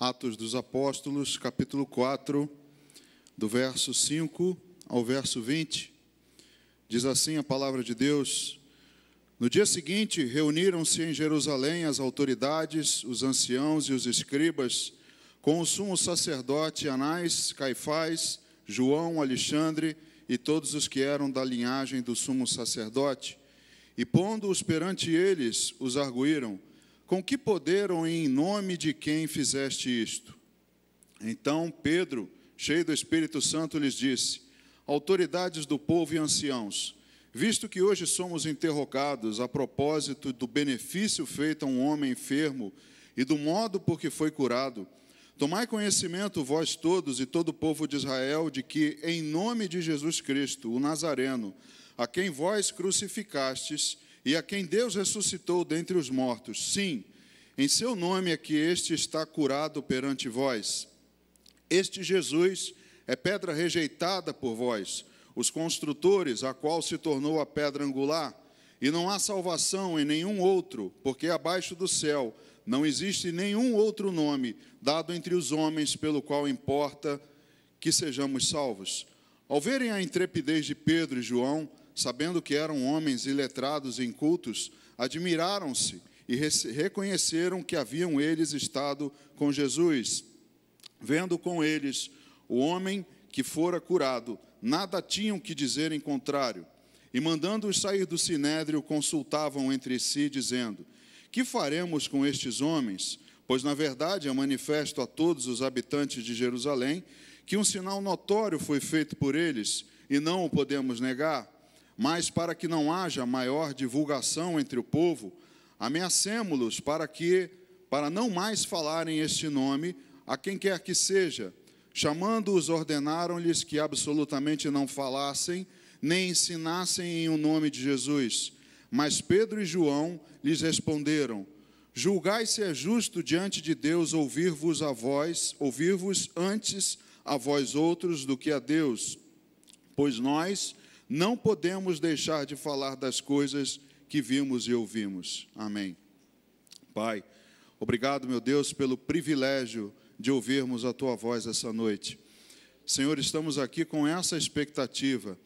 Atos dos Apóstolos, capítulo 4, do verso 5 ao verso 20. Diz assim a palavra de Deus: No dia seguinte, reuniram-se em Jerusalém as autoridades, os anciãos e os escribas, com o sumo sacerdote Anás, Caifás, João, Alexandre e todos os que eram da linhagem do sumo sacerdote. E pondo-os perante eles, os arguíram: Com que poder ou em nome de quem fizeste isto? Então Pedro, cheio do Espírito Santo, lhes disse: Autoridades do povo e anciãos, visto que hoje somos interrogados a propósito do benefício feito a um homem enfermo e do modo por que foi curado, tomai conhecimento, vós todos e todo o povo de Israel, de que, em nome de Jesus Cristo, o Nazareno, a quem vós crucificastes e a quem Deus ressuscitou dentre os mortos, sim, em seu nome é que este está curado perante vós. Este Jesus é pedra rejeitada por vós, os construtores, a qual se tornou a pedra angular, e não há salvação em nenhum outro, porque abaixo do céu não existe nenhum outro nome dado entre os homens pelo qual importa que sejamos salvos. Ao verem a intrepidez de Pedro e João, sabendo que eram homens iletrados e incultos, admiraram-se e reconheceram que haviam eles estado com Jesus. Vendo com eles o homem que fora curado, nada tinham que dizer em contrário. E mandando-os sair do sinédrio, consultavam entre si, dizendo: Que faremos com estes homens? Pois, na verdade, é manifesto a todos os habitantes de Jerusalém que um sinal notório foi feito por eles, e não o podemos negar. Mas, para que não haja maior divulgação entre o povo, ameacemo-los para não mais falarem este nome a quem quer que seja. Chamando-os, ordenaram-lhes que absolutamente não falassem, nem ensinassem em o nome de Jesus. Mas Pedro e João lhes responderam: Julgai se é justo diante de Deus ouvir-vos antes a vós outros do que a Deus, pois nós não podemos deixar de falar das coisas que vimos e ouvimos. Amém. Pai, obrigado, meu Deus, pelo privilégio de ouvirmos a Tua voz essa noite. Senhor, estamos aqui com essa expectativa.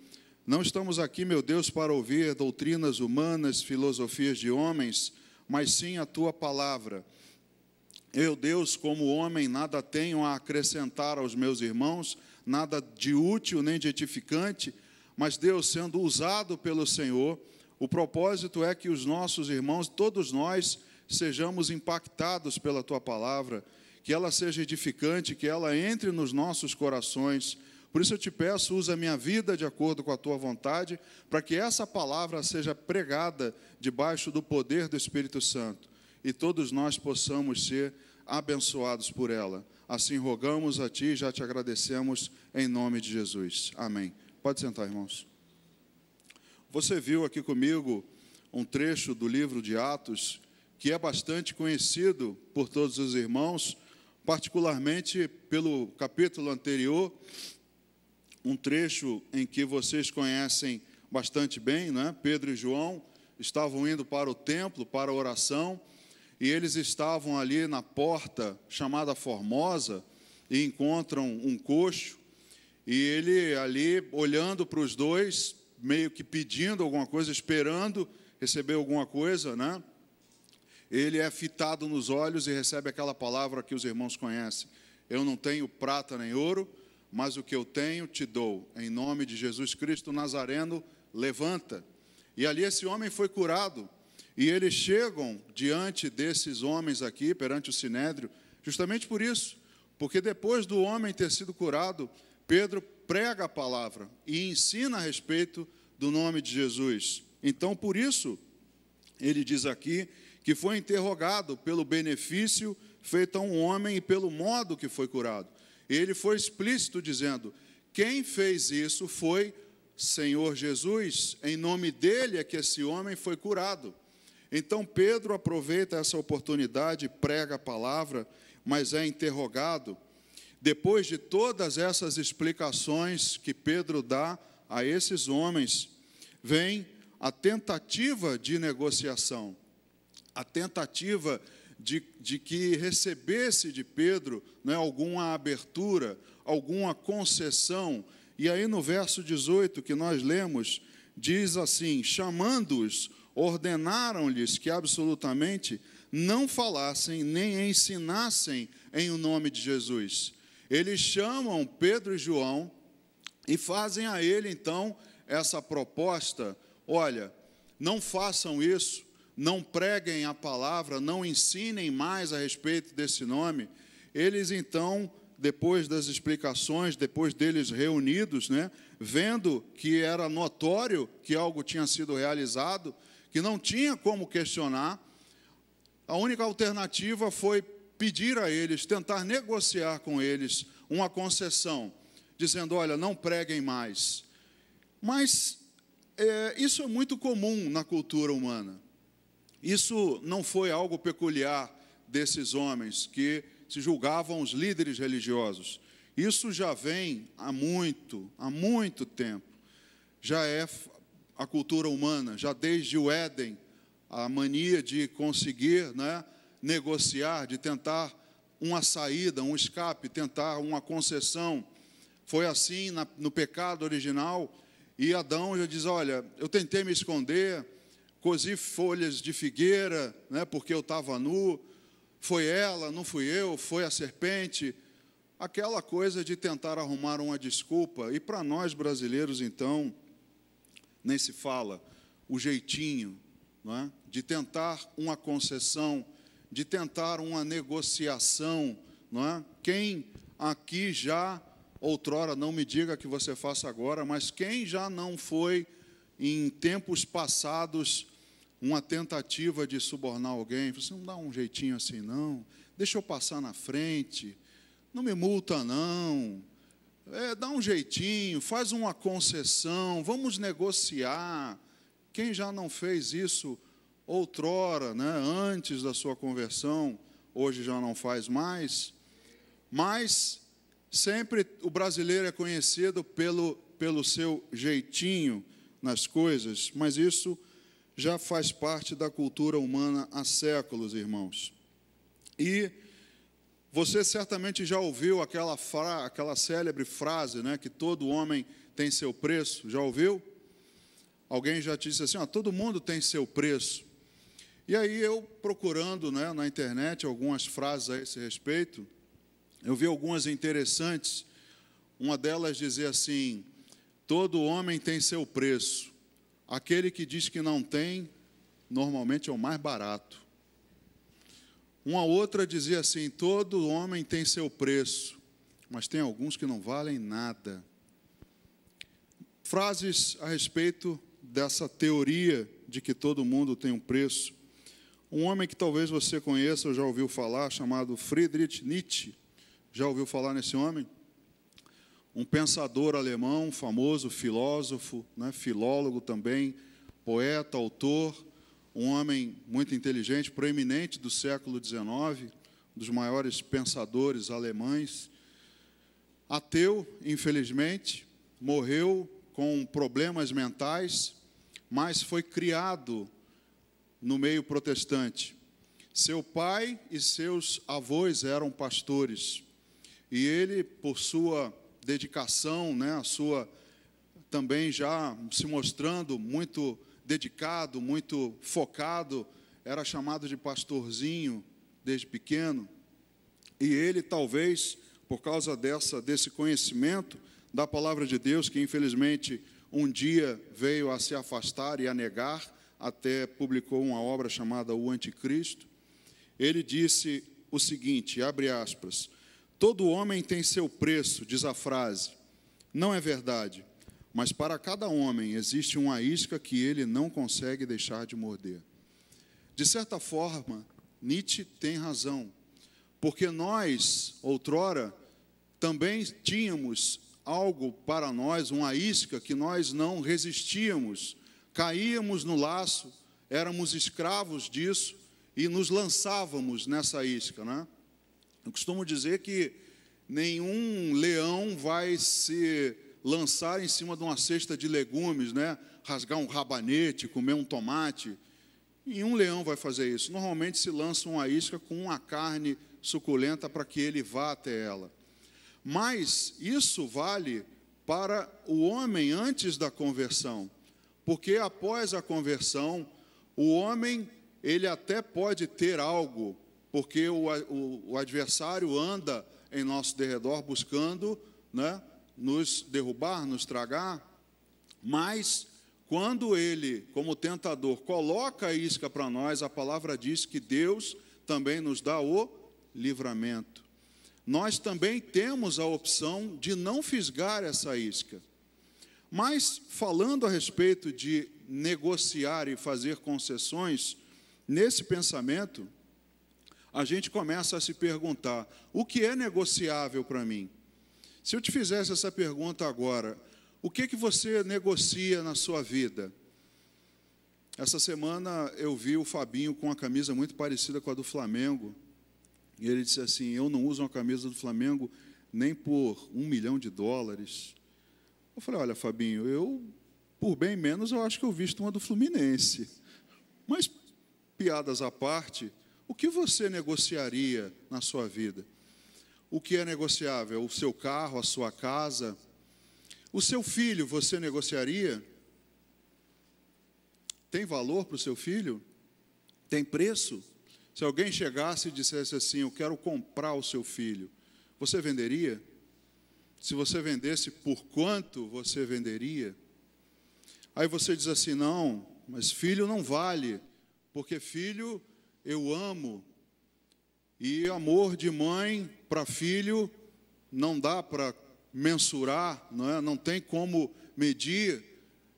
Não estamos aqui, meu Deus, para ouvir doutrinas humanas, filosofias de homens, mas sim a Tua palavra. Eu, Deus, como homem, nada tenho a acrescentar aos meus irmãos, nada de útil nem de edificante, mas, Deus, sendo usado pelo Senhor, o propósito é que os nossos irmãos, todos nós, sejamos impactados pela Tua palavra, que ela seja edificante, que ela entre nos nossos corações. Por isso eu te peço, usa a minha vida de acordo com a Tua vontade, para que essa palavra seja pregada debaixo do poder do Espírito Santo, e todos nós possamos ser abençoados por ela. Assim rogamos a Ti e já te agradecemos em nome de Jesus. Amém. Pode sentar, irmãos. Você viu aqui comigo um trecho do livro de Atos, que é bastante conhecido por todos os irmãos, particularmente pelo capítulo anterior, um trecho em que vocês conhecem bastante bem, né? Pedro e João estavam indo para o templo, para a oração, e eles estavam ali na porta chamada Formosa, e encontram um coxo, e ele ali, olhando para os dois, meio que pedindo alguma coisa, esperando receber alguma coisa, né? Ele é fitado nos olhos e recebe aquela palavra que os irmãos conhecem: Eu não tenho prata nem ouro, mas o que eu tenho te dou. Em nome de Jesus Cristo Nazareno, levanta. E ali esse homem foi curado. E eles chegam diante desses homens aqui, perante o sinédrio, justamente por isso, porque depois do homem ter sido curado, Pedro prega a palavra e ensina a respeito do nome de Jesus. Então, por isso, ele diz aqui que foi interrogado pelo benefício feito a um homem e pelo modo que foi curado. Ele foi explícito dizendo: quem fez isso foi Senhor Jesus, em nome dele é que esse homem foi curado. Então Pedro aproveita essa oportunidade, prega a palavra, mas é interrogado. Depois de todas essas explicações que Pedro dá a esses homens, vem a tentativa de negociação, a tentativa de que recebesse de Pedro, né, alguma abertura, alguma concessão. E aí no verso 18 que nós lemos, diz assim: chamando-os, ordenaram-lhes que absolutamente não falassem nem ensinassem em o nome de Jesus. Eles chamam Pedro e João e fazem a ele, então, essa proposta: olha, não façam isso, não preguem a palavra, não ensinem mais a respeito desse nome. Eles, então, depois das explicações, depois deles reunidos, né, vendo que era notório que algo tinha sido realizado, que não tinha como questionar, a única alternativa foi pedir a eles, tentar negociar com eles uma concessão, dizendo: olha, não preguem mais. Mas isso é muito comum na cultura humana. Isso não foi algo peculiar desses homens que se julgavam os líderes religiosos. Isso já vem há muito tempo. Já é a cultura humana, já desde o Éden, a mania de conseguir, né, negociar, de tentar uma saída, um escape, tentar uma concessão. Foi assim no pecado original, e Adão já diz: olha, eu tentei me esconder, cozi folhas de figueira, né, porque eu estava nu, foi ela, não fui eu, foi a serpente. Aquela coisa de tentar arrumar uma desculpa. E para nós brasileiros, então, nem se fala, o jeitinho, não é? De tentar uma concessão, de tentar uma negociação, não é? Quem aqui já, outrora, não me diga que você faça agora, mas quem já não foi, em tempos passados, uma tentativa de subornar alguém? Você não dá um jeitinho assim, não? Deixa eu passar na frente, não me multa, não. Dá um jeitinho, faz uma concessão, vamos negociar. Quem já não fez isso outrora, né, antes da sua conversão, hoje já não faz mais? Mas sempre o brasileiro é conhecido pelo seu jeitinho nas coisas, mas isso já faz parte da cultura humana há séculos, irmãos. E você certamente já ouviu aquela célebre frase, né, que todo homem tem seu preço. Já ouviu? Alguém já te disse assim: todo mundo tem seu preço. E aí eu, procurando, né, na internet algumas frases a esse respeito, eu vi algumas interessantes. Uma delas dizia assim: todo homem tem seu preço. Aquele que diz que não tem, normalmente é o mais barato. Uma outra dizia assim: todo homem tem seu preço, mas tem alguns que não valem nada. Frases a respeito dessa teoria de que todo mundo tem um preço. Um homem que talvez você conheça ou já ouviu falar, chamado Friedrich Nietzsche. Já ouviu falar nesse homem? Um pensador alemão, famoso, filósofo, né, filólogo também, poeta, autor, um homem muito inteligente, proeminente do século XIX, um dos maiores pensadores alemães. Ateu, infelizmente, morreu com problemas mentais, mas foi criado no meio protestante. Seu pai e seus avós eram pastores, e ele, por sua dedicação, né, a sua também já se mostrando muito dedicado, muito focado, era chamado de pastorzinho desde pequeno. E ele, talvez, por causa desse conhecimento da palavra de Deus, que infelizmente um dia veio a se afastar e a negar, até publicou uma obra chamada O Anticristo, ele disse o seguinte, abre aspas: todo homem tem seu preço, diz a frase. Não é verdade, mas para cada homem existe uma isca que ele não consegue deixar de morder. De certa forma, Nietzsche tem razão, porque nós, outrora, também tínhamos algo para nós, uma isca que nós não resistíamos, caíamos no laço, éramos escravos disso e nos lançávamos nessa isca, né? Eu costumo dizer que nenhum leão vai se lançar em cima de uma cesta de legumes, né? Rasgar um rabanete, comer um tomate. nenhum leão vai fazer isso. Normalmente se lança uma isca com uma carne suculenta para que ele vá até ela. Mas isso vale para o homem antes da conversão, porque após a conversão, o homem, ele até pode ter algo, porque o adversário anda em nosso derredor buscando, né, nos derrubar, nos tragar, mas quando ele, como tentador, coloca a isca para nós, a palavra diz que Deus também nos dá o livramento. Nós também temos a opção de não fisgar essa isca. Mas, falando a respeito de negociar e fazer concessões, nesse pensamento, a gente começa a se perguntar, o que é negociável para mim? Se eu te fizesse essa pergunta agora, o que você negocia na sua vida? Essa semana eu vi o Fabinho com uma camisa muito parecida com a do Flamengo, e ele disse assim, eu não uso uma camisa do Flamengo nem por $1 milhão. Eu falei, olha, Fabinho, eu, por bem menos, eu acho que eu visto uma do Fluminense. Mas, piadas à parte, o que você negociaria na sua vida? O que é negociável? O seu carro, a sua casa? O seu filho, você negociaria? Tem valor para o seu filho? Tem preço? Se alguém chegasse e dissesse assim, eu quero comprar o seu filho, você venderia? Se você vendesse, por quanto você venderia? Aí você diz assim, não, mas filho não vale, porque filho eu amo, e amor de mãe para filho não dá para mensurar, não tem como medir,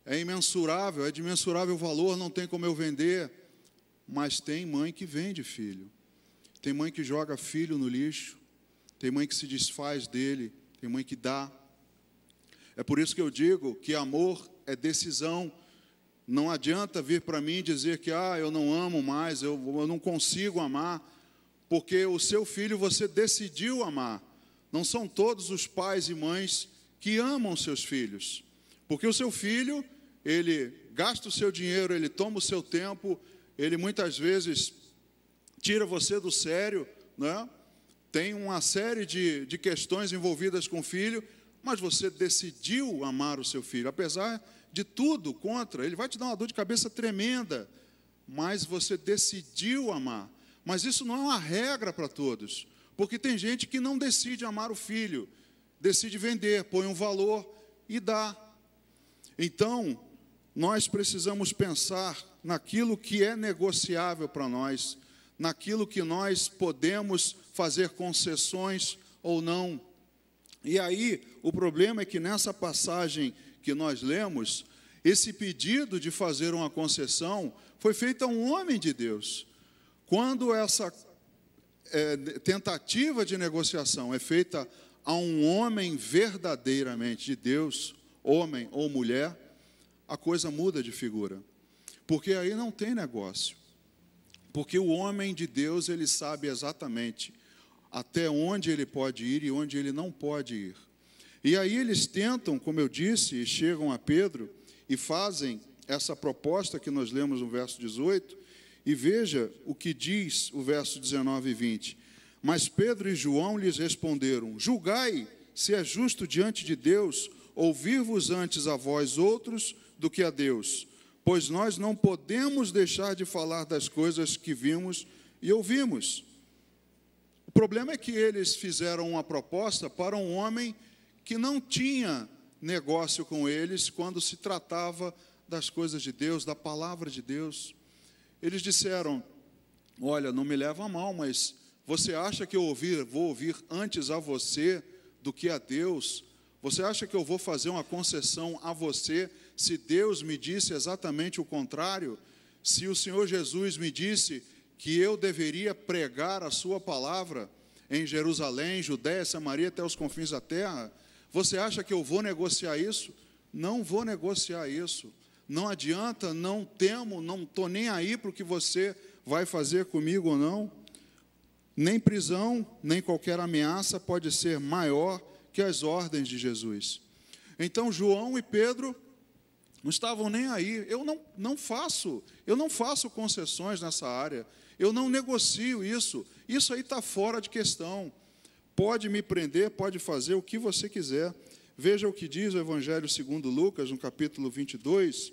é imensurável, é de mensurável valor, não tem como eu vender. Mas tem mãe que vende filho, tem mãe que joga filho no lixo, tem mãe que se desfaz dele, tem mãe que dá. É por isso que eu digo que amor é decisão. Não adianta vir para mim dizer que eu não amo mais, eu não consigo amar, porque o seu filho você decidiu amar. Não são todos os pais e mães que amam seus filhos, porque o seu filho, ele gasta o seu dinheiro, ele toma o seu tempo, ele muitas vezes tira você do sério, né? Tem uma série de questões envolvidas com o filho, mas você decidiu amar o seu filho, apesar de tudo contra, ele vai te dar uma dor de cabeça tremenda, mas você decidiu amar. Mas isso não é uma regra para todos, porque tem gente que não decide amar o filho, decide vender, põe um valor e dá. Então, nós precisamos pensar naquilo que é negociável para nós, naquilo que nós podemos fazer concessões ou não. E aí, o problema é que nessa passagem que nós lemos, esse pedido de fazer uma concessão foi feito a um homem de Deus. Quando essa tentativa de negociação é feita a um homem verdadeiramente de Deus, homem ou mulher, a coisa muda de figura. Porque aí não tem negócio. Porque o homem de Deus, ele sabe exatamente até onde ele pode ir e onde ele não pode ir. E aí eles tentam, como eu disse, e chegam a Pedro e fazem essa proposta que nós lemos no verso 18, e veja o que diz o verso 19 e 20. Mas Pedro e João lhes responderam, julgai se é justo diante de Deus ouvir-vos antes a vós outros do que a Deus, pois nós não podemos deixar de falar das coisas que vimos e ouvimos. O problema é que eles fizeram uma proposta para um homem que não tinha negócio com eles quando se tratava das coisas de Deus, da palavra de Deus. Eles disseram, olha, não me leva a mal, mas você acha que eu vou ouvir antes a você do que a Deus? Você acha que eu vou fazer uma concessão a você se Deus me disse exatamente o contrário? Se o Senhor Jesus me disse que eu deveria pregar a sua palavra em Jerusalém, Judéia, Samaria, até os confins da terra, você acha que eu vou negociar isso? Não vou negociar isso. Não adianta, não temo, não estou nem aí para o que você vai fazer comigo ou não. Nem prisão, nem qualquer ameaça pode ser maior que as ordens de Jesus. Então, João e Pedro, Não estavam nem aí. Eu não faço concessões nessa área. Eu não negocio isso. Isso aí está fora de questão. Pode me prender, pode fazer o que você quiser. Veja o que diz o Evangelho segundo Lucas, no capítulo 22,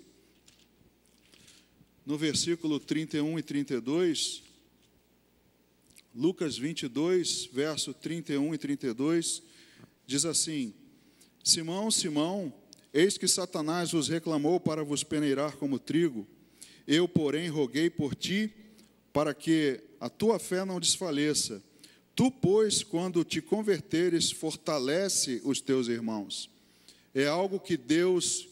no versículo 31 e 32. Lucas 22, verso 31 e 32, diz assim: Simão, Simão, eis que Satanás vos reclamou para vos peneirar como trigo. Eu, porém, roguei por ti, para que a tua fé não desfaleça. Tu, pois, quando te converteres, fortalece os teus irmãos. É algo que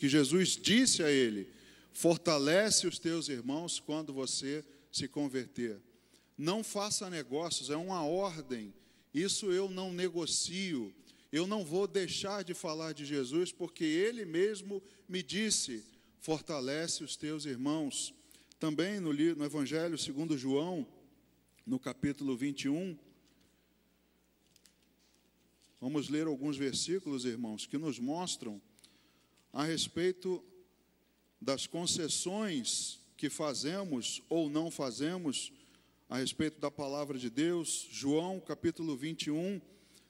Jesus disse a ele: fortalece os teus irmãos quando você se converter. Não faça negócios, é uma ordem. Isso eu não negocio. Eu não vou deixar de falar de Jesus, porque Ele mesmo me disse: fortalece os teus irmãos. Também no Evangelho segundo João, no capítulo 21, vamos ler alguns versículos, irmãos, que nos mostram a respeito das concessões que fazemos ou não fazemos a respeito da palavra de Deus. João, capítulo 21,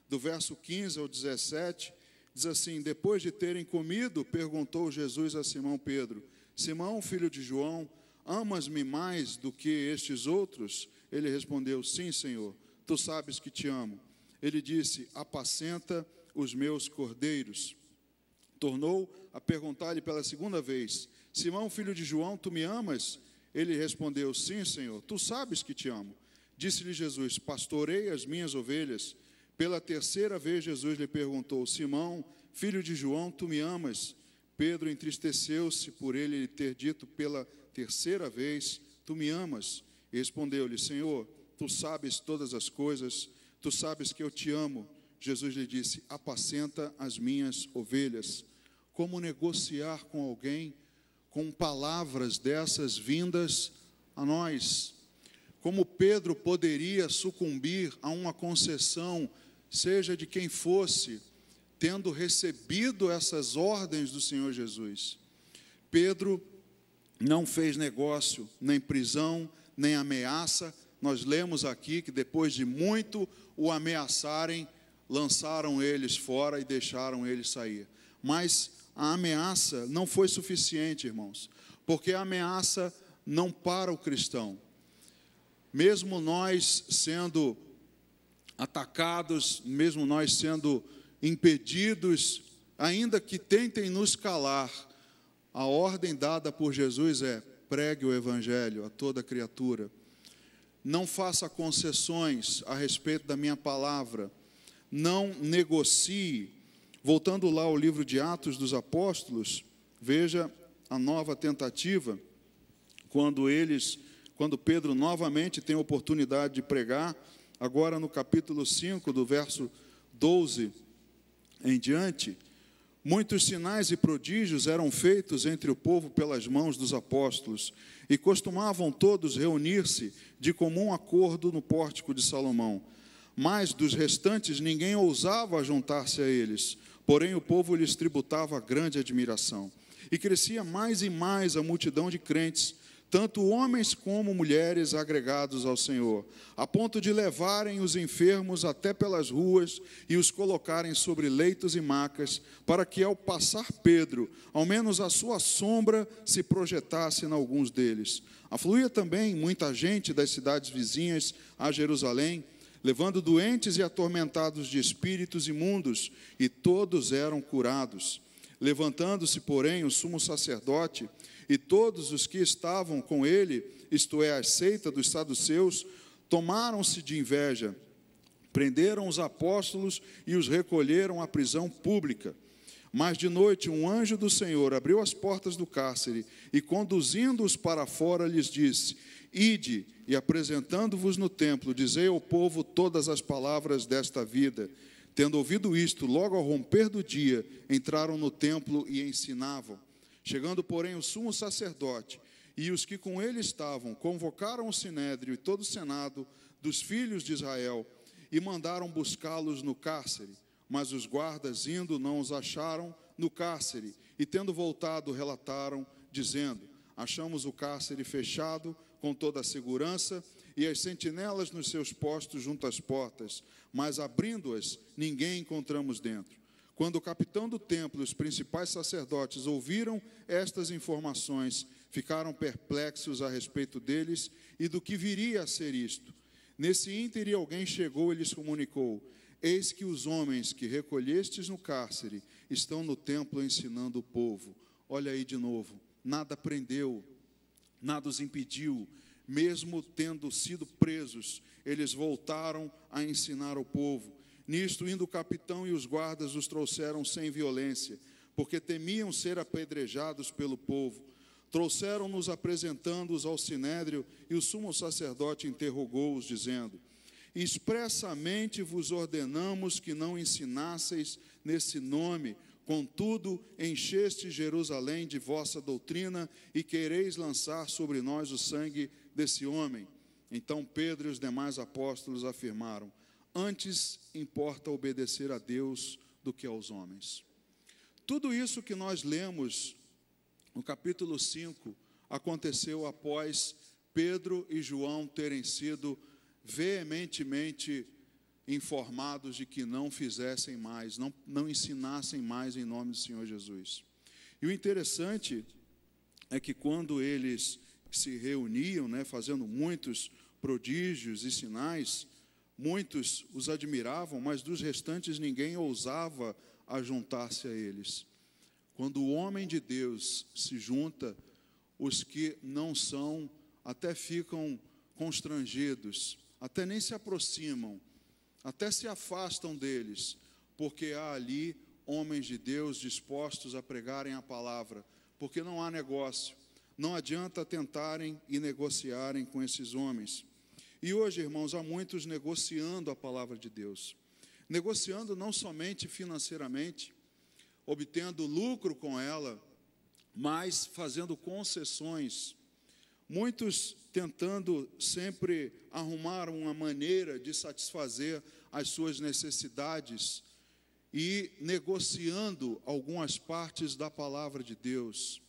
do verso 15 ao 17, diz assim: depois de terem comido, perguntou Jesus a Simão Pedro: Simão, filho de João, amas-me mais do que estes outros? Ele respondeu: sim, Senhor, tu sabes que te amo. Ele disse: apacenta os meus cordeiros. Tornou a perguntar-lhe pela segunda vez: Simão, filho de João, tu me amas? Ele respondeu: sim, Senhor, tu sabes que te amo. Disse-lhe Jesus: pastorei as minhas ovelhas. Pela terceira vez Jesus lhe perguntou: Simão, filho de João, tu me amas? Pedro entristeceu-se por ele lhe ter dito pela terceira vez: tu me amas? E respondeu-lhe: Senhor, tu sabes todas as coisas, tu sabes que eu te amo. Jesus lhe disse: apacenta as minhas ovelhas. Como negociar com alguém com palavras dessas vindas a nós? Como Pedro poderia sucumbir a uma concessão, seja de quem fosse, tendo recebido essas ordens do Senhor Jesus? Pedro não fez negócio, nem prisão, nem ameaça. Nós lemos aqui que depois de muito o ameaçarem, lançaram eles fora e deixaram ele sair. Mas a ameaça não foi suficiente, irmãos, porque a ameaça não para o cristão. Mesmo nós sendo atacados, mesmo nós sendo impedidos, ainda que tentem nos calar, a ordem dada por Jesus é: pregue o Evangelho a toda criatura. Não faça concessões a respeito da minha palavra. Não negocie. Voltando lá ao livro de Atos dos Apóstolos, veja a nova tentativa, quando Pedro novamente tem a oportunidade de pregar, agora no capítulo 5, do verso 12 em diante. Muitos sinais e prodígios eram feitos entre o povo pelas mãos dos apóstolos, e costumavam todos reunir-se de comum acordo no pórtico de Salomão. Mas dos restantes ninguém ousava juntar-se a eles, porém o povo lhes tributava grande admiração. E crescia mais e mais a multidão de crentes, tanto homens como mulheres agregados ao Senhor, a ponto de levarem os enfermos até pelas ruas e os colocarem sobre leitos e macas, para que ao passar Pedro, ao menos a sua sombra se projetasse em alguns deles. Afluía também muita gente das cidades vizinhas a Jerusalém, levando doentes e atormentados de espíritos imundos, e todos eram curados. Levantando-se, porém, o sumo sacerdote e todos os que estavam com ele, isto é, a seita dos saduceus, tomaram-se de inveja, prenderam os apóstolos e os recolheram à prisão pública. Mas de noite um anjo do Senhor abriu as portas do cárcere e, conduzindo-os para fora, lhes disse: ide, e apresentando-vos no templo, dizei ao povo todas as palavras desta vida. Tendo ouvido isto, logo ao romper do dia, entraram no templo e ensinavam. Chegando, porém, o sumo sacerdote e os que com ele estavam, convocaram o sinédrio e todo o senado dos filhos de Israel e mandaram buscá-los no cárcere. Mas os guardas, indo, não os acharam, no cárcere, e tendo voltado, relataram, dizendo: achamos o cárcere fechado com toda a segurança e as sentinelas nos seus postos junto às portas, mas abrindo-as, ninguém encontramos dentro. Quando o capitão do templo e os principais sacerdotes ouviram estas informações, ficaram perplexos a respeito deles e do que viria a ser isto. Nesse íntere, alguém chegou e lhes comunicou: eis que os homens que recolhestes no cárcere estão no templo ensinando o povo. Olha aí de novo, nada prendeu, nada os impediu, mesmo tendo sido presos, eles voltaram a ensinar o povo. Nisto, indo o capitão e os guardas os trouxeram sem violência, porque temiam ser apedrejados pelo povo. Trouxeram-nos apresentando-os ao sinédrio, e o sumo sacerdote interrogou-os, dizendo: expressamente vos ordenamos que não ensinasseis nesse nome, contudo, encheste Jerusalém de vossa doutrina e quereis lançar sobre nós o sangue desse homem. Então Pedro e os demais apóstolos afirmaram: antes importa obedecer a Deus do que aos homens. Tudo isso que nós lemos no capítulo 5 aconteceu após Pedro e João terem sido veementemente informados de que não fizessem mais, não ensinassem mais em nome do Senhor Jesus. E o interessante é que quando eles se reuniam, fazendo muitos prodígios e sinais, muitos os admiravam, mas dos restantes ninguém ousava ajuntar-se a eles. Quando o homem de Deus se junta, os que não são até ficam constrangidos, até nem se aproximam, até se afastam deles, porque há ali homens de Deus dispostos a pregarem a palavra, porque não há negócio, não adianta tentarem e negociarem com esses homens. E hoje, irmãos, há muitos negociando a palavra de Deus, negociando não somente financeiramente, obtendo lucro com ela, mas fazendo concessões, muitos tentando sempre arrumar uma maneira de satisfazer as suas necessidades e negociando algumas partes da palavra de Deus.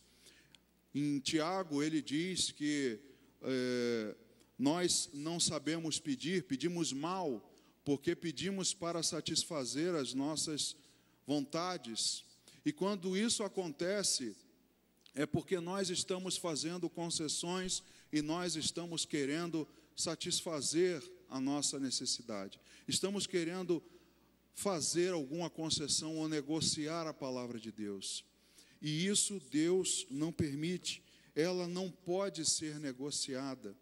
Em Tiago, ele diz que nós não sabemos pedir, pedimos mal, porque pedimos para satisfazer as nossas vontades. E quando isso acontece, é porque nós estamos fazendo concessões e nós estamos querendo satisfazer a nossa necessidade. Estamos querendo fazer alguma concessão ou negociar a palavra de Deus. E isso Deus não permite, ela não pode ser negociada.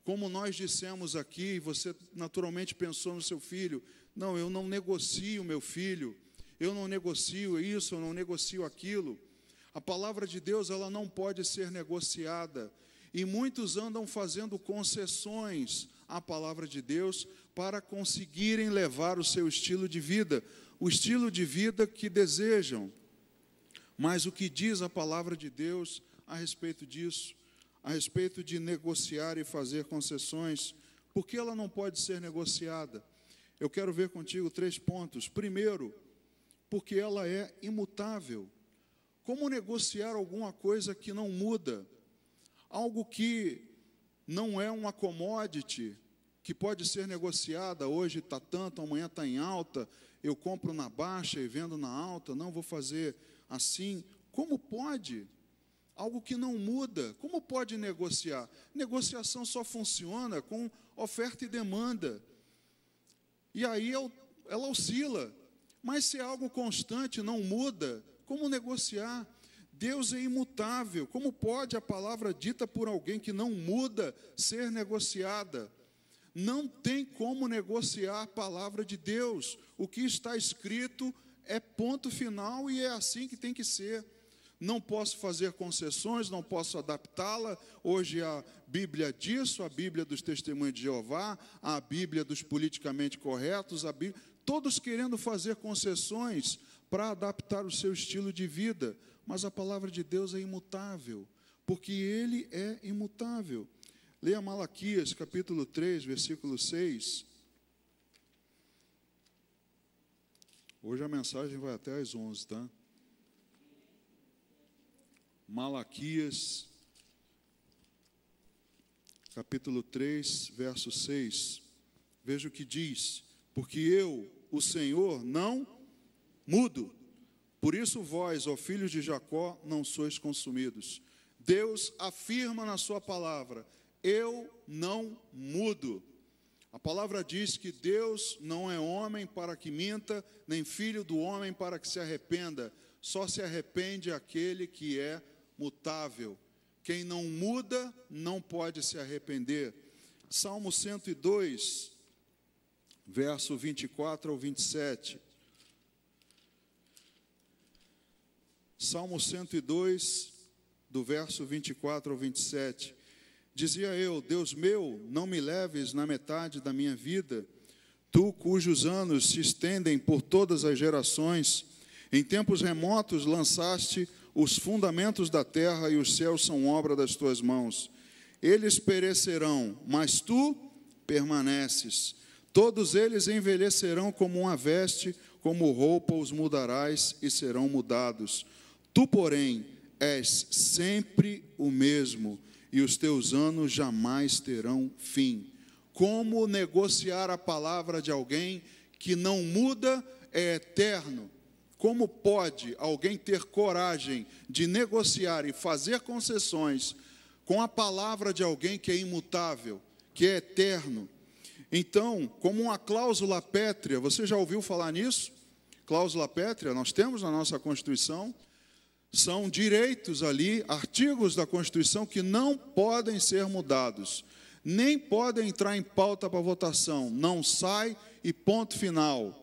Como nós dissemos aqui, você naturalmente pensou no seu filho: não, eu não negocio meu filho, eu não negocio isso, eu não negocio aquilo. A palavra de Deus, ela não pode ser negociada. E muitos andam fazendo concessões à palavra de Deus para conseguirem levar o seu estilo de vida, o estilo de vida que desejam. Mas o que diz a palavra de Deus a respeito disso? A respeito de negociar e fazer concessões? Por que ela não pode ser negociada? Eu quero ver contigo 3 pontos. Primeiro, porque ela é imutável. Como negociar alguma coisa que não muda? Algo que não é uma commodity, que pode ser negociada, hoje está tanto, amanhã está em alta, eu compro na baixa e vendo na alta, não vou fazer assim. Como pode? Algo que não muda, como pode negociar? Negociação só funciona com oferta e demanda. E aí ela oscila. Mas se é algo constante, não muda, como negociar? Deus é imutável. Como pode a palavra dita por alguém que não muda ser negociada? Não tem como negociar a palavra de Deus. O que está escrito é ponto final e é assim que tem que ser. Não posso fazer concessões, não posso adaptá-la. Hoje a Bíblia disso, a Bíblia dos Testemunhos de Jeová, a Bíblia dos politicamente corretos, a Bíblia, todos querendo fazer concessões para adaptar o seu estilo de vida. Mas a palavra de Deus é imutável, porque Ele é imutável. Leia Malaquias, capítulo 3, versículo 6. Hoje a mensagem vai até às 11, tá? Malaquias, capítulo 3, verso 6. Veja o que diz: porque eu, o Senhor, não mudo. Por isso vós, ó filhos de Jacó, não sois consumidos. Deus afirma na sua palavra: eu não mudo. A palavra diz que Deus não é homem para que minta, nem filho do homem para que se arrependa. Só se arrepende aquele que é mutável. Quem não muda não pode se arrepender. Salmo 102, verso 24 ao 27. Salmo 102, do verso 24 ao 27. Dizia eu: Deus meu, não me leves na metade da minha vida, tu cujos anos se estendem por todas as gerações. Em tempos remotos lançaste os fundamentos da terra, e os céus são obra das tuas mãos. Eles perecerão, mas tu permaneces. Todos eles envelhecerão como uma veste, como roupa os mudarás e serão mudados. Tu, porém, és sempre o mesmo, e os teus anos jamais terão fim. Como negociar a palavra de alguém que não muda, é eterno? Como pode alguém ter coragem de negociar e fazer concessões com a palavra de alguém que é imutável, que é eterno? Então, como uma cláusula pétrea, você já ouviu falar nisso? Cláusula pétrea, nós temos na nossa Constituição. São direitos ali, artigos da Constituição que não podem ser mudados, nem podem entrar em pauta para votação. Não sai e ponto final.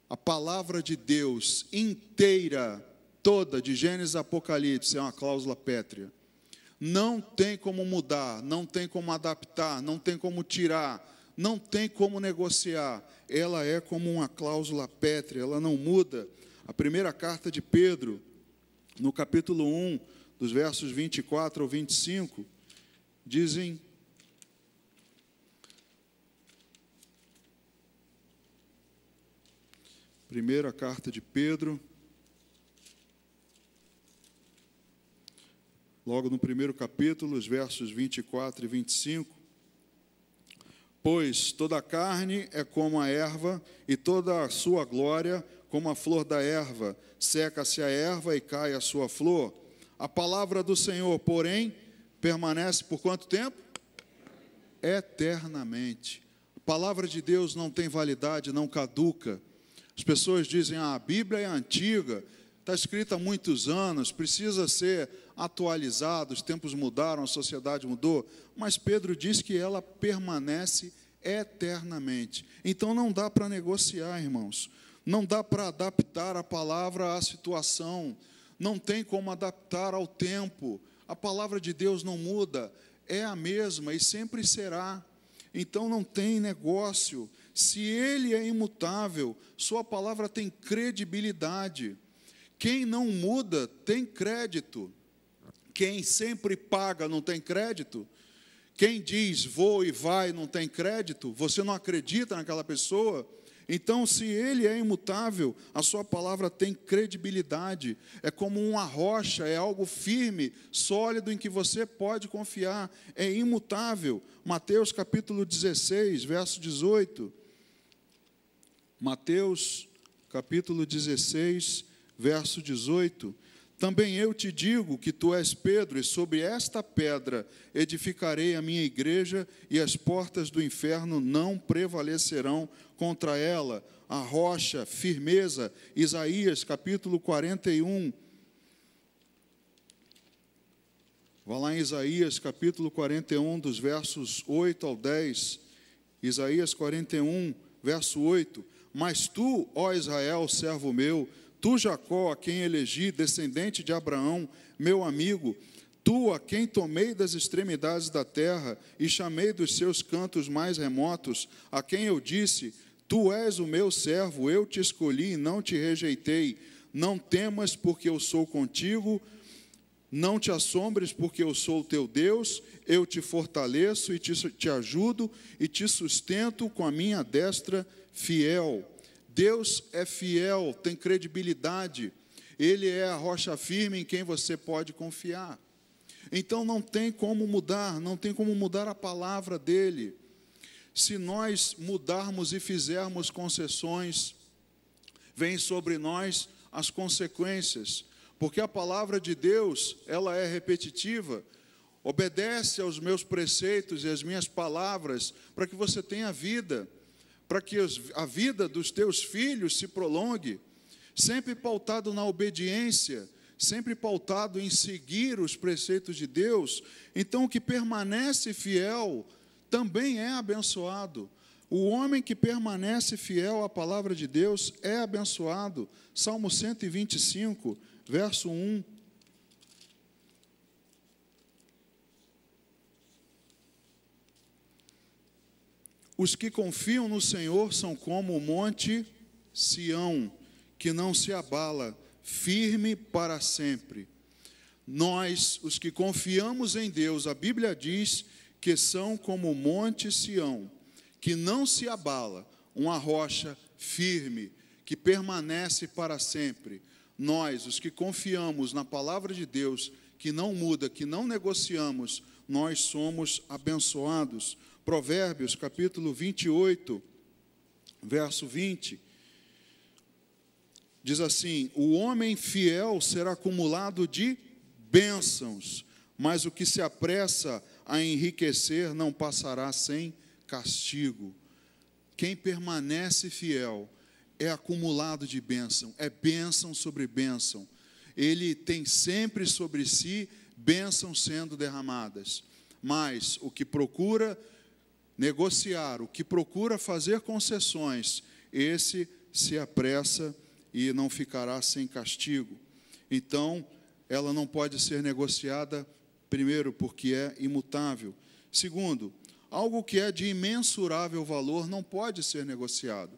A palavra de Deus inteira, toda, de Gênesis a Apocalipse, é uma cláusula pétrea. Não tem como mudar, não tem como adaptar, não tem como tirar, não tem como negociar. Ela é como uma cláusula pétrea, ela não muda. A primeira carta de Pedro, no capítulo 1, dos versos 24 ao 25, dizem: primeira carta de Pedro, logo no primeiro capítulo, os versos 24 e 25. Pois toda a carne é como a erva, e toda a sua glória como a flor da erva. Seca-se a erva e cai a sua flor. A palavra do Senhor, porém, permanece por quanto tempo? Eternamente. A palavra de Deus não tem validade, não caduca. As pessoas dizem: a Bíblia é antiga, está escrita há muitos anos, precisa ser atualizada, os tempos mudaram, a sociedade mudou. Mas Pedro diz que ela permanece eternamente. Então não dá para negociar, irmãos. Não dá para adaptar a palavra à situação. Não tem como adaptar ao tempo. A palavra de Deus não muda, é a mesma e sempre será. Então não tem negócio. Se ele é imutável, sua palavra tem credibilidade. Quem não muda tem crédito. Quem sempre paga não tem crédito. Quem diz vou e vai não tem crédito. Você não acredita naquela pessoa. Então, se ele é imutável, a sua palavra tem credibilidade. É como uma rocha, é algo firme, sólido, em que você pode confiar. É imutável. Mateus capítulo 16, verso 18. Mateus capítulo 16, verso 18. Também eu te digo que tu és Pedro, e sobre esta pedra edificarei a minha igreja, e as portas do inferno não prevalecerão contra ela. A rocha, firmeza. Isaías capítulo 41. Vá lá em Isaías capítulo 41, dos versos 8 ao 10. Isaías 41, verso 8. Mas tu, ó Israel, servo meu, tu, Jacó, a quem elegi, descendente de Abraão, meu amigo, tu, a quem tomei das extremidades da terra e chamei dos seus cantos mais remotos, a quem eu disse: tu és o meu servo, eu te escolhi e não te rejeitei. Não temas, porque eu sou contigo, não te assombres, porque eu sou o teu Deus, eu te fortaleço e te ajudo e te sustento com a minha destra fiel. Deus é fiel, tem credibilidade. Ele é a rocha firme em quem você pode confiar. Então não tem como mudar, não tem como mudar a palavra dele. Se nós mudarmos e fizermos concessões, vem sobre nós as consequências, porque a palavra de Deus, ela é repetitiva. Obedece aos meus preceitos e às minhas palavras, para que você tenha vida, para que a vida dos teus filhos se prolongue, sempre pautado na obediência, sempre pautado em seguir os preceitos de Deus. Então, o que permanece fiel também é abençoado. O homem que permanece fiel à palavra de Deus é abençoado. Salmo 125, verso 1. Os que confiam no Senhor são como o monte Sião, que não se abala, firme para sempre. Nós, os que confiamos em Deus, a Bíblia diz que são como o monte Sião, que não se abala, uma rocha firme, que permanece para sempre. Nós, os que confiamos na palavra de Deus, que não muda, que não negociamos, nós somos abençoados. Provérbios, capítulo 28, verso 20, diz assim: o homem fiel será acumulado de bênçãos, mas o que se apressa a enriquecer não passará sem castigo. Quem permanece fiel é acumulado de bênção, é bênção sobre bênção. Ele tem sempre sobre si bênçãos sendo derramadas. Mas o que procura negociar, o que procura fazer concessões, esse se apressa e não ficará sem castigo. Então, ela não pode ser negociada, primeiro, porque é imutável. Segundo, algo que é de imensurável valor não pode ser negociado.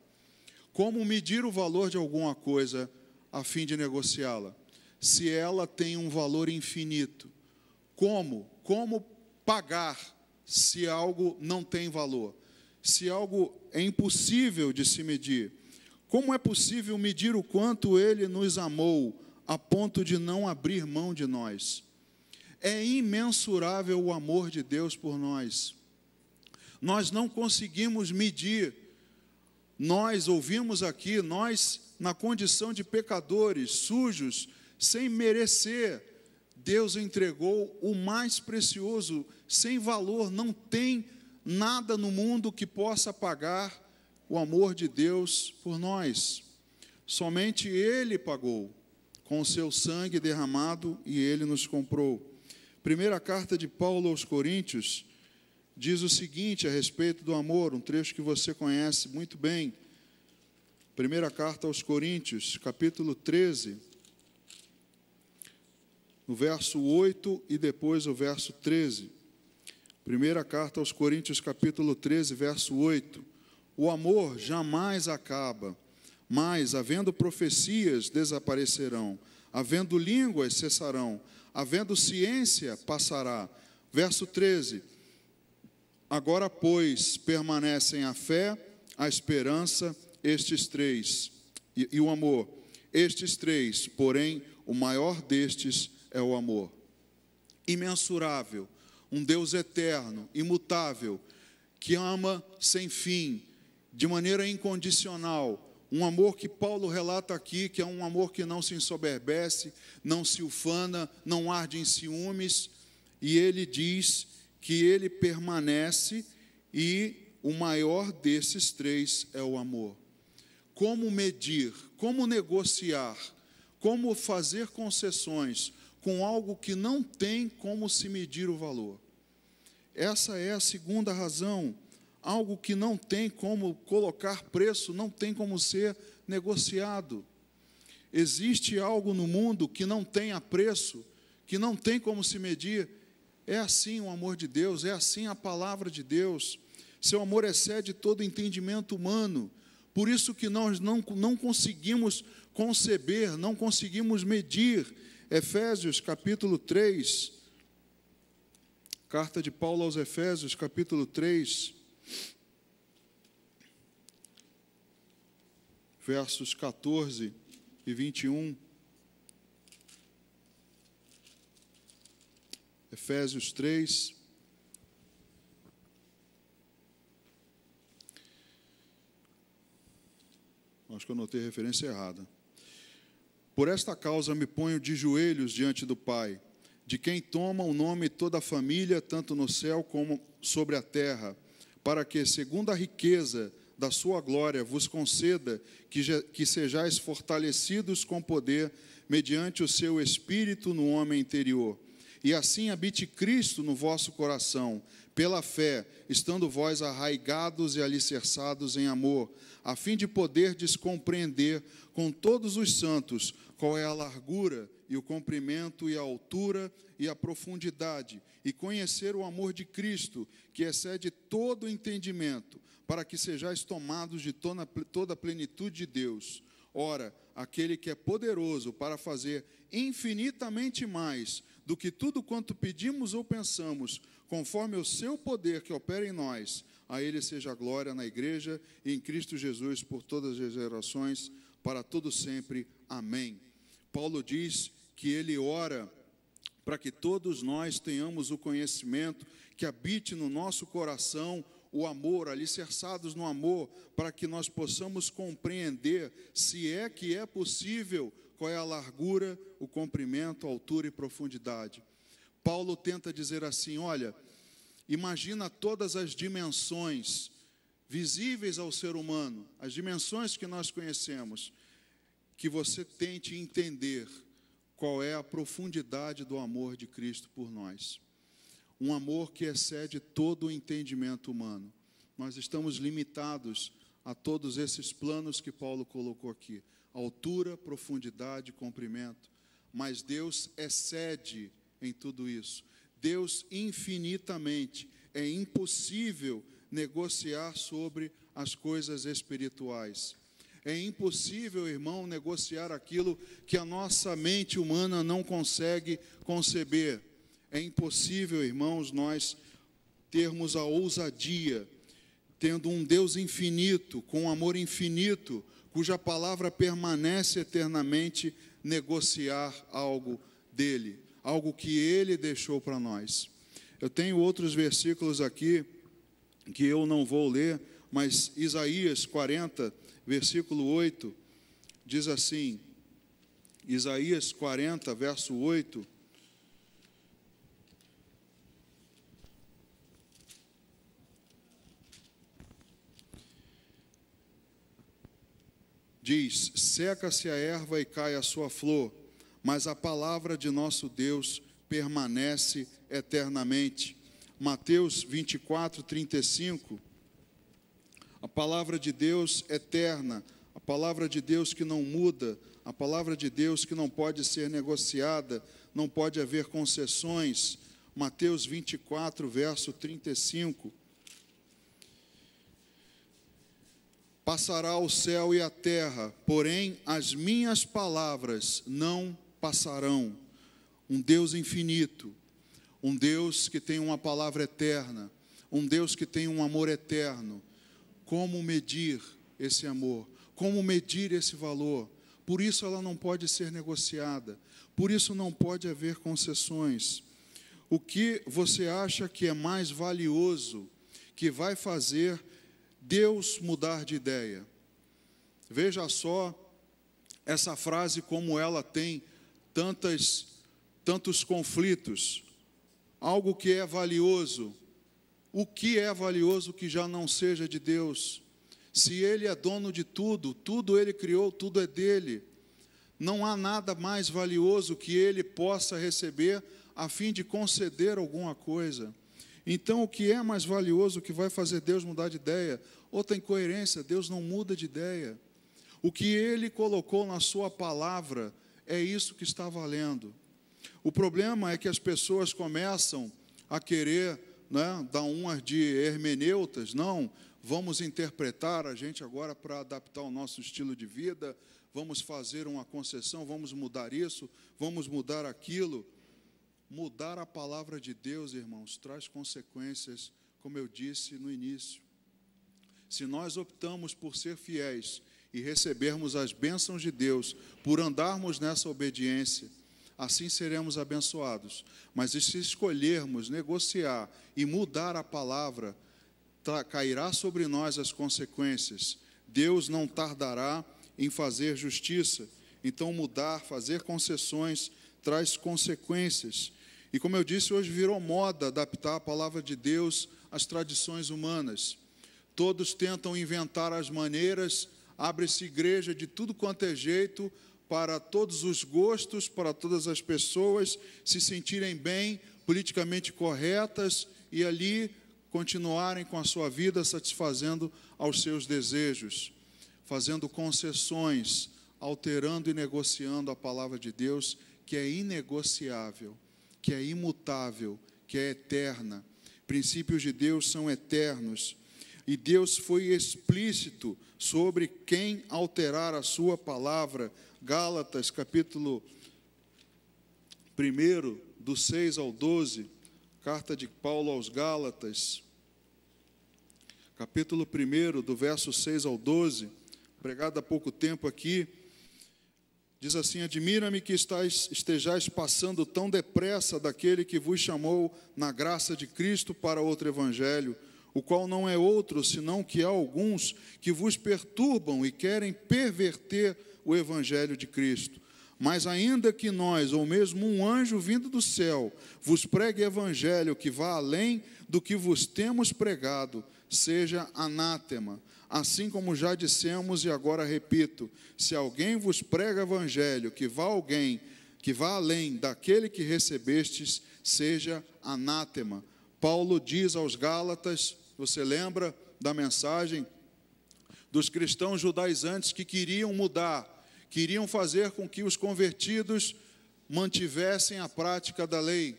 Como medir o valor de alguma coisa a fim de negociá-la? Se ela tem um valor infinito. Como pagar se algo não tem valor? Se algo é impossível de se medir? Como é possível medir o quanto Ele nos amou a ponto de não abrir mão de nós? É imensurável o amor de Deus por nós. Nós não conseguimos medir. Nós ouvimos aqui, nós na condição de pecadores, sujos, sem merecer, Deus entregou o mais precioso, sem valor. Não tem nada no mundo que possa pagar o amor de Deus por nós. Somente Ele pagou, com o seu sangue derramado, e Ele nos comprou. Primeira carta de Paulo aos Coríntios diz o seguinte a respeito do amor, um trecho que você conhece muito bem. Primeira carta aos Coríntios, capítulo 13, no verso 8 e depois o verso 13. Primeira carta aos Coríntios, capítulo 13, verso 8. O amor jamais acaba, mas, havendo profecias, desaparecerão, havendo línguas, cessarão, havendo ciência, passará. Verso 13. Agora, pois, permanecem a fé, a esperança, estes três, e o amor. Estes três, porém, o maior destes é o amor. Imensurável, um Deus eterno, imutável, que ama sem fim, de maneira incondicional. Um amor que Paulo relata aqui, que é um amor que não se ensoberbece, não se ufana, não arde em ciúmes. E ele diz que ele permanece e o maior desses três é o amor. Como medir, como negociar, como fazer concessões com algo que não tem como se medir o valor? Essa é a segunda razão. Algo que não tem como colocar preço, não tem como ser negociado. Existe algo no mundo que não tenha preço, que não tem como se medir? É assim o amor de Deus, é assim a palavra de Deus. Seu amor excede todo entendimento humano. Por isso que nós não conseguimos conceber, não conseguimos medir. Efésios, capítulo 3, carta de Paulo aos Efésios, capítulo 3, versos 14 e 21. Efésios 3. Acho que eu anotei a referência errada. Por esta causa me ponho de joelhos diante do Pai, de quem toma o nome toda a família, tanto no céu como sobre a terra, para que, segundo a riqueza da sua glória, vos conceda que sejais fortalecidos com poder, mediante o seu Espírito no homem interior. E assim habite Cristo no vosso coração, pela fé, estando vós arraigados e alicerçados em amor, a fim de poderdes compreender com todos os santos qual é a largura e o comprimento e a altura e a profundidade, e conhecer o amor de Cristo, que excede todo entendimento, para que sejais tomados de toda a plenitude de Deus. Ora, aquele que é poderoso para fazer infinitamente mais do que tudo quanto pedimos ou pensamos, conforme o seu poder que opera em nós, a ele seja a glória na igreja e em Cristo Jesus por todas as gerações, para todo sempre. Amém. Paulo diz que ele ora para que todos nós tenhamos o conhecimento, que habite no nosso coração o amor, alicerçados no amor, para que nós possamos compreender, se é que é possível, qual é a largura, o comprimento, a altura e profundidade. Paulo tenta dizer assim, olha, imagina todas as dimensões visíveis ao ser humano, as dimensões que nós conhecemos, que você tente entender qual é a profundidade do amor de Cristo por nós. Um amor que excede todo o entendimento humano. Nós estamos limitados a todos esses planos que Paulo colocou aqui. Altura, profundidade, comprimento. Mas Deus excede em tudo isso. Deus infinitamente. É impossível negociar sobre as coisas espirituais. É impossível, irmão, negociar aquilo que a nossa mente humana não consegue conceber. É impossível, irmãos, nós termos a ousadia, tendo um Deus infinito, com um amor infinito, cuja palavra permanece eternamente, negociar algo dele, algo que ele deixou para nós. Eu tenho outros versículos aqui, que eu não vou ler, mas Isaías 40, versículo 8, diz assim, Isaías 40, verso 8, diz, seca-se a erva e cai a sua flor, mas a palavra de nosso Deus permanece eternamente. Mateus 24, 35, a palavra de Deus eterna, a palavra de Deus que não muda, a palavra de Deus que não pode ser negociada, não pode haver concessões. Mateus 24, verso 35. Passará o céu e a terra, porém as minhas palavras não passarão. Um Deus infinito, um Deus que tem uma palavra eterna, um Deus que tem um amor eterno. Como medir esse amor? Como medir esse valor? Por isso ela não pode ser negociada, por isso não pode haver concessões. O que você acha que é mais valioso, que vai fazer Deus mudar de ideia? Veja só essa frase, como ela tem tantos conflitos. Algo que é valioso. O que é valioso que já não seja de Deus? Se Ele é dono de tudo, tudo Ele criou, tudo é dele. Não há nada mais valioso que Ele possa receber a fim de conceder alguma coisa. Então, o que é mais valioso que vai fazer Deus mudar de ideia? Outra incoerência, Deus não muda de ideia. O que Ele colocou na sua palavra é isso que está valendo. O problema é que as pessoas começam a querer, dar umas de hermeneutas. Não, vamos interpretar a gente agora para adaptar o nosso estilo de vida, vamos fazer uma concessão, vamos mudar isso, vamos mudar aquilo. Mudar a palavra de Deus, irmãos, traz consequências, como eu disse no início. Se nós optamos por ser fiéis e recebermos as bênçãos de Deus, por andarmos nessa obediência, assim seremos abençoados. Mas se escolhermos negociar e mudar a palavra, cairá sobre nós as consequências. Deus não tardará em fazer justiça. Então, mudar, fazer concessões, traz consequências. E como eu disse, hoje virou moda adaptar a palavra de Deus às tradições humanas. Todos tentam inventar as maneiras, abre-se igreja de tudo quanto é jeito, para todos os gostos, para todas as pessoas se sentirem bem, politicamente corretas, e ali continuarem com a sua vida satisfazendo aos seus desejos, fazendo concessões, alterando e negociando a palavra de Deus, que é inegociável, que é imutável, que é eterna. Princípios de Deus são eternos. E Deus foi explícito sobre quem alterar a sua palavra. Gálatas, capítulo 1, do 6 ao 12, carta de Paulo aos Gálatas, capítulo 1, do verso 6 ao 12, pregado há pouco tempo aqui, diz assim: admira-me que estejais passando tão depressa daquele que vos chamou na graça de Cristo para outro evangelho, o qual não é outro, senão que há alguns que vos perturbam e querem perverter o evangelho de Cristo. Mas ainda que nós, ou mesmo um anjo vindo do céu, vos pregue evangelho que vá além do que vos temos pregado, seja anátema. Assim como já dissemos e agora repito, se alguém vos prega evangelho que vá além daquele que recebestes, seja anátema. Paulo diz aos Gálatas, você lembra da mensagem dos cristãos judaizantes que queriam mudar, queriam fazer com que os convertidos mantivessem a prática da lei.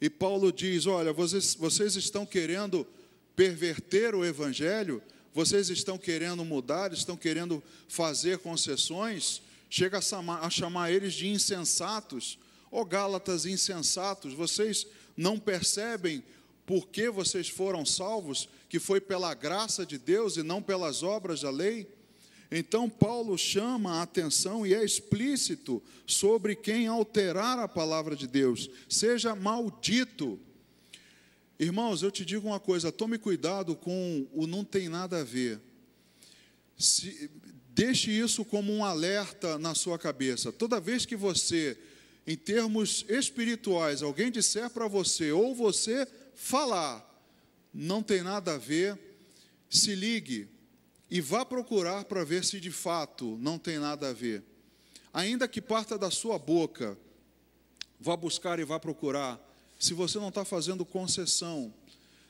E Paulo diz, olha, vocês estão querendo perverter o evangelho, vocês estão querendo mudar, estão querendo fazer concessões, chega a chamar eles de insensatos. Ó Gálatas insensatos, vocês não percebem por que vocês foram salvos, que foi pela graça de Deus e não pelas obras da lei? Então Paulo chama a atenção e é explícito sobre quem alterar a palavra de Deus, seja maldito. Irmãos, eu te digo uma coisa, tome cuidado com o não tem nada a ver. Deixe isso como um alerta na sua cabeça. Toda vez que você, em termos espirituais, alguém disser para você, ou você falar, não tem nada a ver, se ligue e vá procurar para ver se de fato não tem nada a ver. Ainda que parta da sua boca, vá buscar e vá procurar. Se você não está fazendo concessão,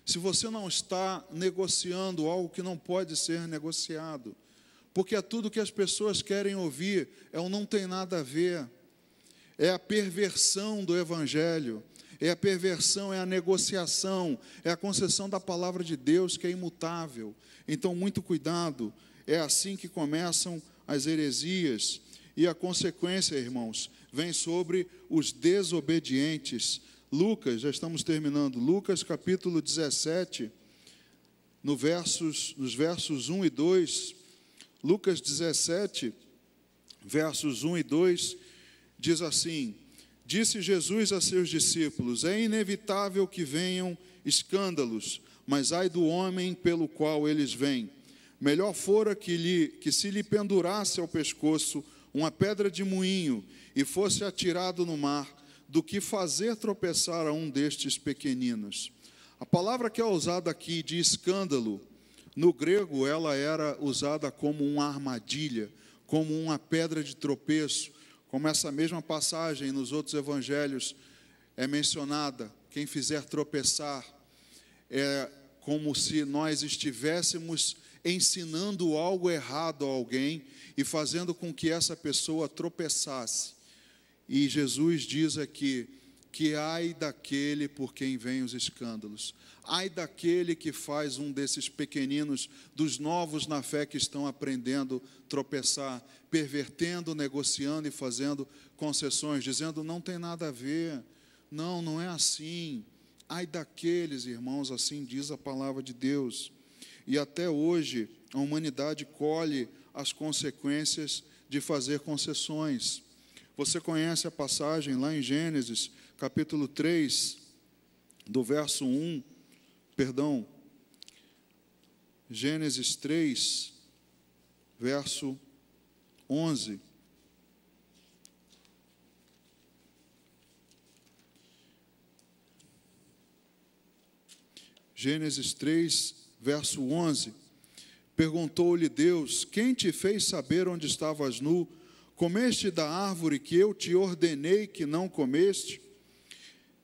se você não está negociando algo que não pode ser negociado, porque é tudo que as pessoas querem ouvir, é o não tem nada a ver, é a perversão do evangelho, é a perversão, é a negociação, é a concessão da palavra de Deus que é imutável. Então, muito cuidado, é assim que começam as heresias, e a consequência, irmãos, vem sobre os desobedientes. Lucas, já estamos terminando, Lucas capítulo 17, nos versos 1 e 2, Lucas 17, versos 1 e 2, diz assim: disse Jesus a seus discípulos, é inevitável que venham escândalos, mas ai do homem pelo qual eles vêm. Melhor fora que se lhe pendurasse ao pescoço uma pedra de moinho e fosse atirado no mar, do que fazer tropeçar a um destes pequeninos. A palavra que é usada aqui de escândalo, no grego ela era usada como uma armadilha, como uma pedra de tropeço, como essa mesma passagem nos outros evangelhos é mencionada, quem fizer tropeçar, é como se nós estivéssemos ensinando algo errado a alguém e fazendo com que essa pessoa tropeçasse. E Jesus diz aqui, que ai daquele por quem vêm os escândalos, ai daquele que faz um desses pequeninos, dos novos na fé que estão aprendendo tropeçar, pervertendo, negociando e fazendo concessões, dizendo não tem nada a ver, não é assim. Ai daqueles, irmãos, assim diz a palavra de Deus. E até hoje a humanidade colhe as consequências de fazer concessões. Você conhece a passagem lá em Gênesis, capítulo 3, do verso 1, perdão, Gênesis 3, verso 11. Gênesis 3, verso 11. Perguntou-lhe Deus: quem te fez saber onde estavas nu? Comeste da árvore que eu te ordenei que não comeste?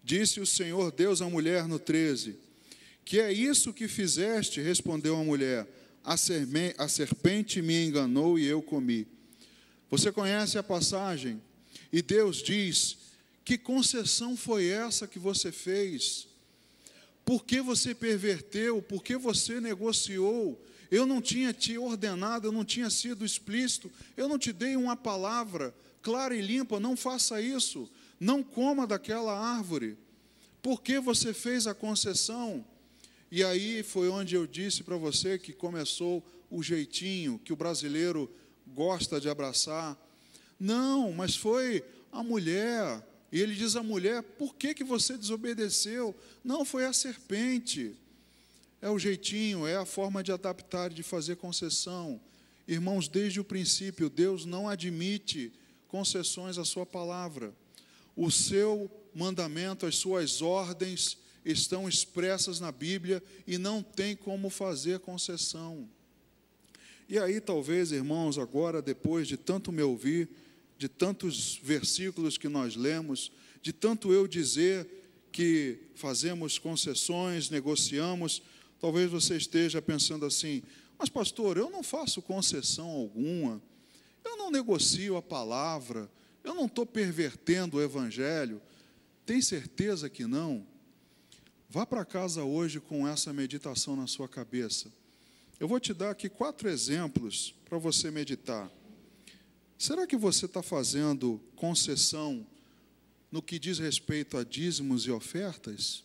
Disse o Senhor Deus à mulher no 13: que é isso que fizeste? Respondeu a mulher: a serpente me enganou e eu comi. Você conhece a passagem? E Deus diz: que concessão foi essa que você fez? Por que você perverteu? Por que você negociou? Eu não tinha te ordenado, eu não tinha sido explícito, eu não te dei uma palavra clara e limpa: não faça isso, não coma daquela árvore. Por que você fez a concessão? E aí foi onde eu disse para você que começou o jeitinho que o brasileiro gosta de abraçar. Não, mas foi a mulher. E ele diz à mulher: por que você desobedeceu? Não, foi a serpente. É o jeitinho, é a forma de adaptar, de fazer concessão. Irmãos, desde o princípio, Deus não admite concessões à sua palavra. O seu mandamento, as suas ordens estão expressas na Bíblia e não tem como fazer concessão. E aí, talvez, irmãos, agora, depois de tanto me ouvir, de tantos versículos que nós lemos, de tanto eu dizer que fazemos concessões, negociamos, talvez você esteja pensando assim: mas pastor, eu não faço concessão alguma, eu não negocio a palavra, eu não estou pervertendo o Evangelho. Tem certeza que não? Vá para casa hoje com essa meditação na sua cabeça. Eu vou te dar aqui 4 exemplos para você meditar. Será que você está fazendo concessão no que diz respeito a dízimos e ofertas?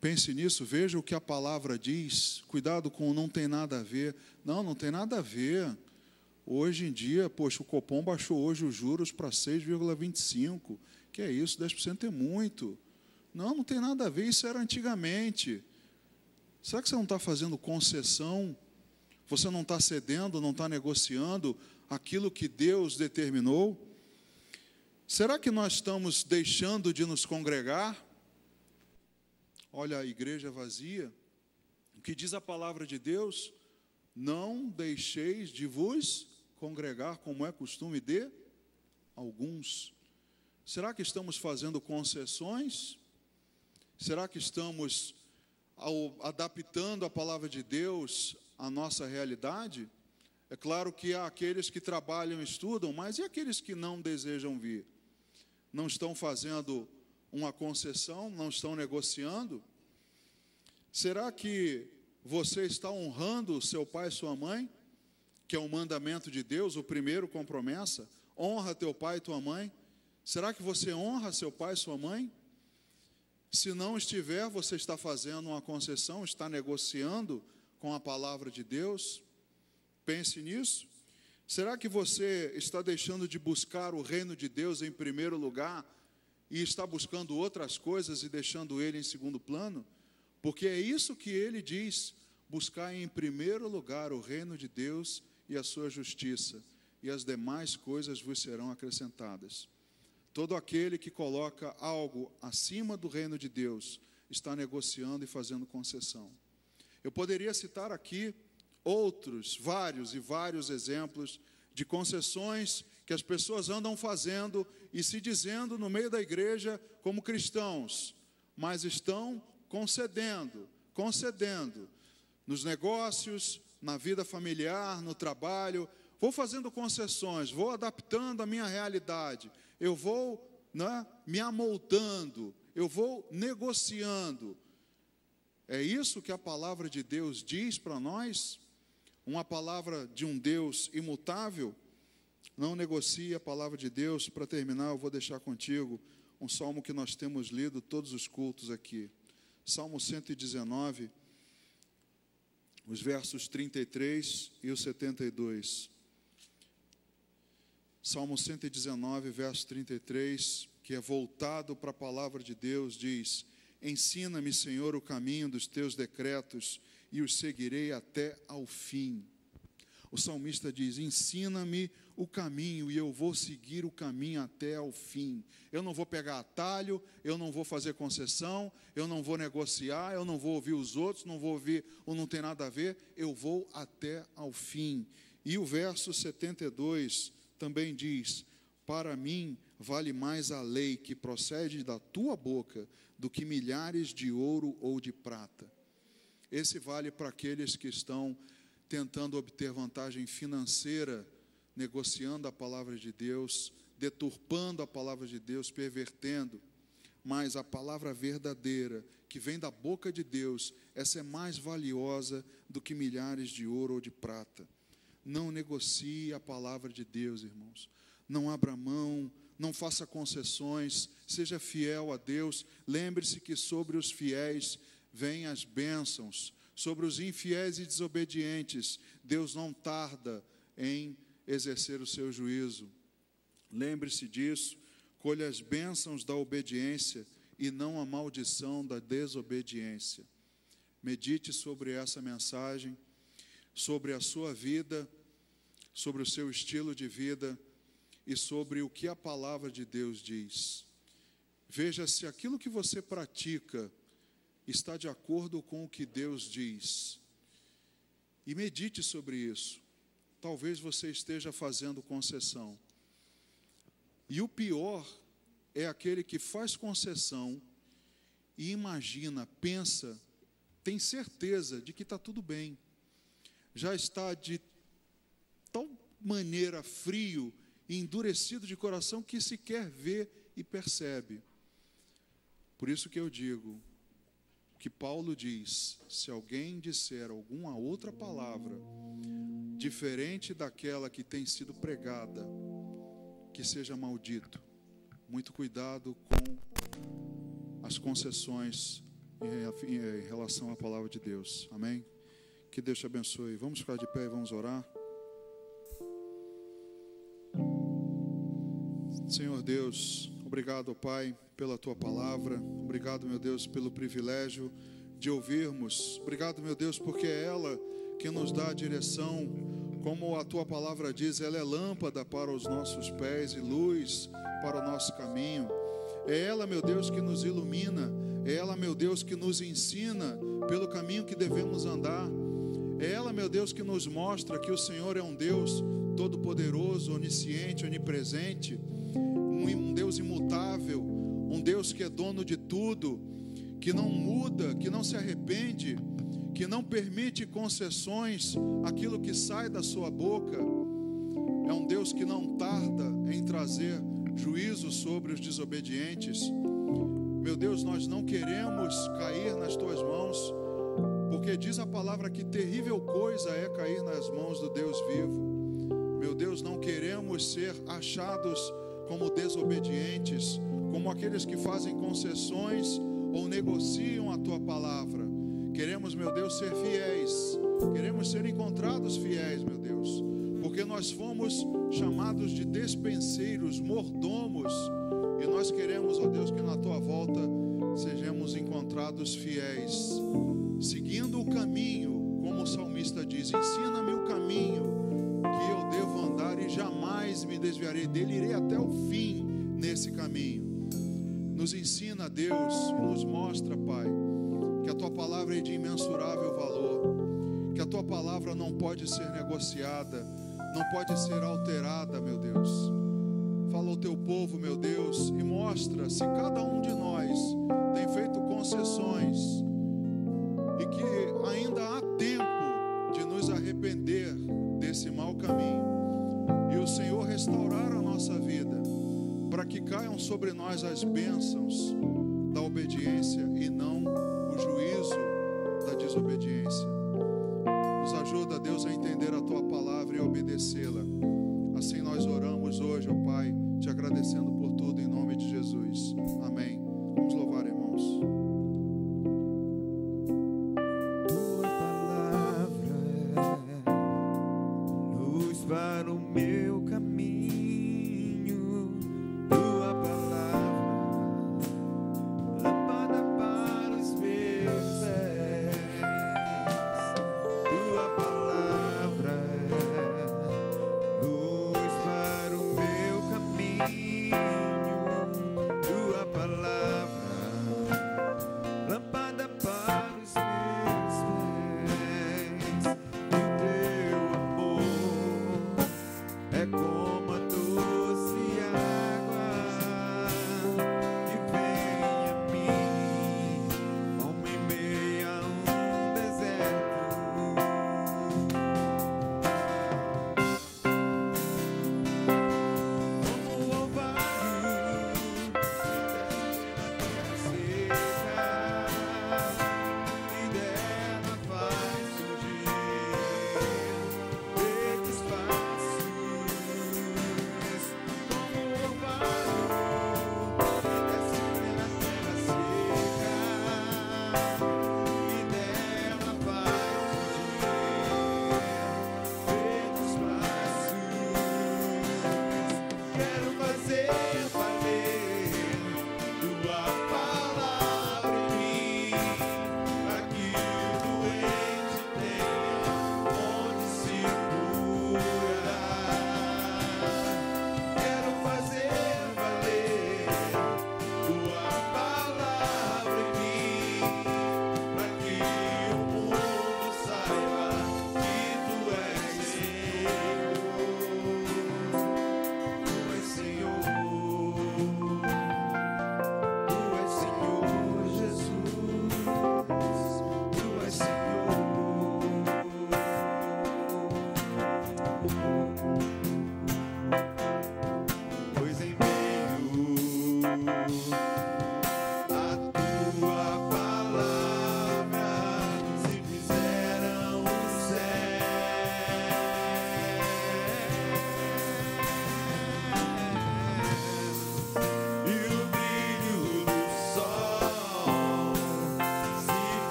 Pense nisso, veja o que a palavra diz. Cuidado com o não tem nada a ver. Não, não tem nada a ver. Hoje em dia, poxa, o Copom baixou hoje os juros para 6,25. Que é isso? 10% é muito. Não, não tem nada a ver, isso era antigamente. Será que você não está fazendo concessão? Você não está cedendo, não está negociando aquilo que Deus determinou? Será que nós estamos deixando de nos congregar? Olha a igreja vazia. O que diz a palavra de Deus? Não deixeis de vos congregar, como é costume de alguns. Será que estamos fazendo concessões? Será que estamos adaptando a palavra de Deus à nossa realidade? É claro que há aqueles que trabalham e estudam, mas e aqueles que não desejam vir? Não estão fazendo uma concessão, não estão negociando? Será que você está honrando seu pai e sua mãe, que é um mandamento de Deus, o primeiro com promessa? Honra teu pai e tua mãe. Será que você honra seu pai e sua mãe? Se não estiver, você está fazendo uma concessão, está negociando com a palavra de Deus? Pense nisso. Será que você está deixando de buscar o reino de Deus em primeiro lugar e está buscando outras coisas e deixando ele em segundo plano? Porque é isso que ele diz: buscar em primeiro lugar o reino de Deus e a sua justiça, e as demais coisas vos serão acrescentadas. Todo aquele que coloca algo acima do reino de Deus está negociando e fazendo concessão. Eu poderia citar aqui outros, vários exemplos de concessões que as pessoas andam fazendo e se dizendo no meio da igreja como cristãos, mas estão concedendo nos negócios, na vida familiar, no trabalho. Vou fazendo concessões, vou adaptando a minha realidade, eu vou me amoldando, eu vou negociando. É isso que a palavra de Deus diz para nós? Uma palavra de um Deus imutável? Não negocie a palavra de Deus. Para terminar, eu vou deixar contigo um salmo que nós temos lido todos os cultos aqui. Salmo 119, os versos 33 e o 72. Salmo 119, verso 33, que é voltado para a palavra de Deus, diz: ensina-me, Senhor, o caminho dos teus decretos, e os seguirei até ao fim. O salmista diz: ensina-me o caminho, e eu vou seguir o caminho até ao fim. Eu não vou pegar atalho, eu não vou fazer concessão, eu não vou negociar, eu não vou ouvir os outros, não vou ouvir o não tem nada a ver, eu vou até ao fim. E o verso 72 também diz: para mim vale mais a lei que procede da tua boca do que milhares de ouro ou de prata. Esse vale para aqueles que estão tentando obter vantagem financeira, negociando a palavra de Deus, deturpando a palavra de Deus, pervertendo. Mas a palavra verdadeira, que vem da boca de Deus, essa é mais valiosa do que milhares de ouro ou de prata. Não negocie a palavra de Deus, irmãos. Não abra mão, não faça concessões, seja fiel a Deus. Lembre-se que sobre os fiéis vêm as bênçãos. Sobre os infiéis e desobedientes, Deus não tarda em exercer o seu juízo. Lembre-se disso, colha as bênçãos da obediência e não a maldição da desobediência. Medite sobre essa mensagem, sobre a sua vida, sobre o seu estilo de vida e sobre o que a palavra de Deus diz. Veja se aquilo que você pratica está de acordo com o que Deus diz. E medite sobre isso. Talvez você esteja fazendo concessão. E o pior é aquele que faz concessão e imagina, pensa, tem certeza de que está tudo bem. Já está de tal maneira frio e endurecido de coração que sequer vê e percebe. Por isso que eu digo, que Paulo diz: se alguém disser alguma outra palavra diferente daquela que tem sido pregada, que seja maldito. Muito cuidado com as concessões em relação à palavra de Deus. Amém? Que Deus te abençoe. Vamos ficar de pé e vamos orar. Senhor Deus, obrigado, Pai, pela Tua palavra. Obrigado, meu Deus, pelo privilégio de ouvirmos. Obrigado, meu Deus, porque é ela que nos dá a direção. Como a Tua palavra diz, ela é lâmpada para os nossos pés e luz para o nosso caminho. É ela, meu Deus, que nos ilumina. É ela, meu Deus, que nos ensina pelo caminho que devemos andar. É ela, meu Deus, que nos mostra que o Senhor é um Deus todo-poderoso, onisciente, onipresente, um Deus imutável, um Deus que é dono de tudo, que não muda, que não se arrepende, que não permite concessões àquilo que sai da sua boca. É um Deus que não tarda em trazer juízo sobre os desobedientes. Meu Deus, nós não queremos cair nas Tuas mãos, porque diz a palavra que terrível coisa é cair nas mãos do Deus vivo. Meu Deus, não queremos ser achados como desobedientes, como aqueles que fazem concessões ou negociam a Tua palavra. Queremos, meu Deus, ser fiéis, queremos ser encontrados fiéis, meu Deus, porque nós fomos chamados de despenseiros, mordomos, e nós queremos, ó Deus, que na Tua volta sejamos encontrados fiéis, seguindo o caminho, como o salmista diz: ensina-me o caminho que eu devo andar e jamais me desviarei dele, irei até o fim nesse caminho. Nos ensina, Deus, e nos mostra, Pai, que a Tua palavra é de imensurável valor, que a Tua palavra não pode ser negociada, não pode ser alterada, meu Deus. Fala ao Teu povo, meu Deus, e mostra se cada um de nós tem feito concessões e que ainda há tempo de nos arrepender desse mau caminho e o Senhor restaurar a nossa vida, para que caiam sobre nós as bênçãos da obediência e não o juízo da desobediência. Nos ajuda, Deus, a entender a Tua palavra e a obedecê-la. Assim nós oramos hoje, ó Pai, te agradecendo por tudo em nome de Jesus. Amém.